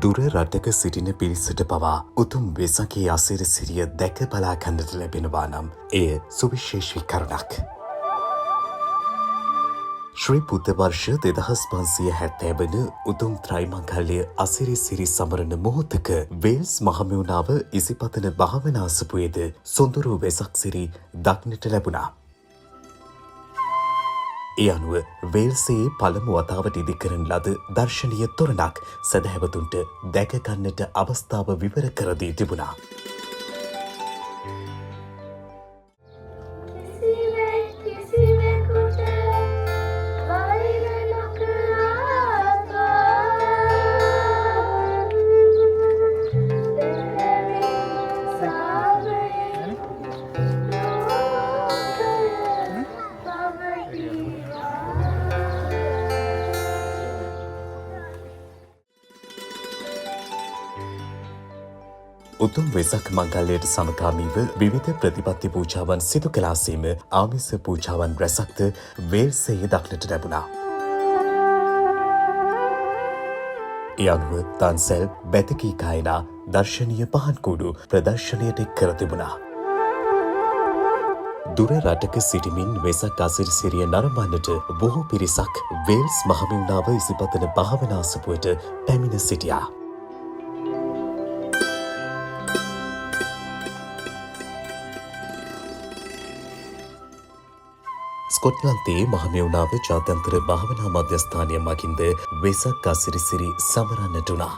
දුර රටක සිටින පිරිසට පවා උතුම් වෙසකේ අසිර සිරිය දැක බලා ගන්නට ලැබෙනවා නම් එය සුවිශේෂී කරුණක්. ශ්‍රී බුද්ධ වර්ෂ 2570 වන උතුම් ත්‍රිමංගල්‍ය අසිරි සිරි සමරන මොහොතක වේල්ස් මහමෙවුනාව ඉසිපතන භාවනාසපුවේද සොඳුරු වෙසක් සිරි දක්නට ලැබුණා. ඒ අනුව වේල්සේ පළමු වතාවට ඉදිකරන ලද දර්ශනීය තොරණක් සැදැහැවතුන්ට දැක ගන්නට අවස්ථාව විවර කර දී තිබුණා. උතුම් වෙසක් මංගල්‍යයට සමගාමීව විවිධ ප්‍රතිපත්ති පූජාවන් සිදු කළාසේම ආමිස පූජාවන් රැසක්ද වේල්සයේ දක්නට ලැබුණා. ඒ අනුව තන්සැල් බැතකී කායනා දර්ශනීය පහන් කුඩු ප්‍රදර්ශනයට එක් කර තිබුණා. දුර රටක සිටිමින් වෙසක් අසිරිසිරිය නරඹන්නට බොහෝ පිරිසක් වේල්ස් මහමෙවුනාව ඉසිපතන භාවනාසපුවට පැමිණ සිටියා. ස්කොට්ලන්තයේ මහමෙවුනාව ජාත්‍යන්තර භාවනා මධ්‍යස්ථානය මගින්ද වෙසක් අසිරිසිරි සමරන්නට වුණා.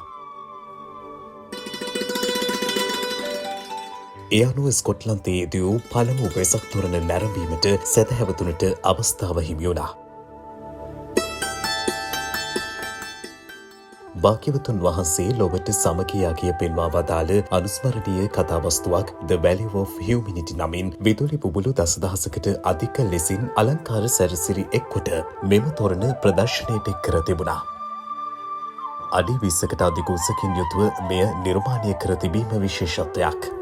ඒ අනුව ස්කොට්ලන්තයේදී වූ පළමු වෙසක් තොරණ නැරඹීමට සැදැහැවතුනට අවස්ථාව හිමි වුණා. භාග්‍යවතුන් වහන්සේ ලොවට සමගිය අගය පෙන්වා වදාළ අනුස්මරණීය කතාවස්තුවක් The Value of Humanity නමින් විදුලි බුබුලු දසදහසකට අධික ලෙසින් අලංකාර සැරසිරි එක්කොට මෙම තොරණ ප්‍රදර්ශනයට එක් කර තිබුණා. අඩි 20කට අධික උසකින් යුතුව මෙය නිර්මාණය කර තිබීම විශේෂත්වයක්.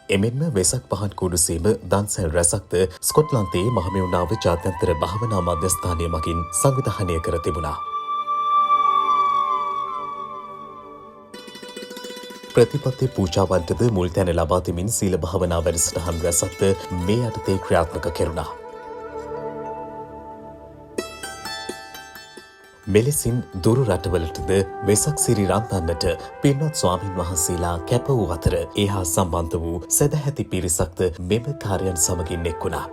එමෙන්ම වෙසක් පහන් කුඩු සේම දන්සැල් රැසක්ද ස්කොට්ලන්තයේ මහමෙවුනාව ජාත්‍යන්තර භාවනා මධ්‍යස්ථානය මගින් සංවිධානය කර තිබුණා. ප්‍රතිපත්ති පූජාවන්ටද මුල් තැන ලබා දෙමින් සීල භාවනා වැඩසටහන් රැසක්ද මේ යටතේ ක්‍රියාත්මක කෙරුණා. මෙලෙසින් දුරු රටවලටද වෙසක් සිරි රන්තන්නට පින්වත් ස්වාමින් වහන්සේලා කැප වූ අතර ඒ හා සම්බන්ධ වූ සැදැහැති පිරිසක්ද මෙම කාර්යයන් සමගින් එක් වුණා.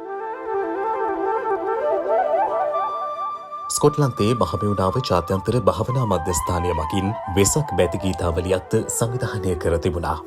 ස්කොට්ලන්තයේ මහමෙවුනාව ජාත්‍යන්තර භාවනා මධ්‍යස්ථානය මගින් වෙසක් බැති ගීතාවලියක්ද සංවිධානය කර තිබුණා.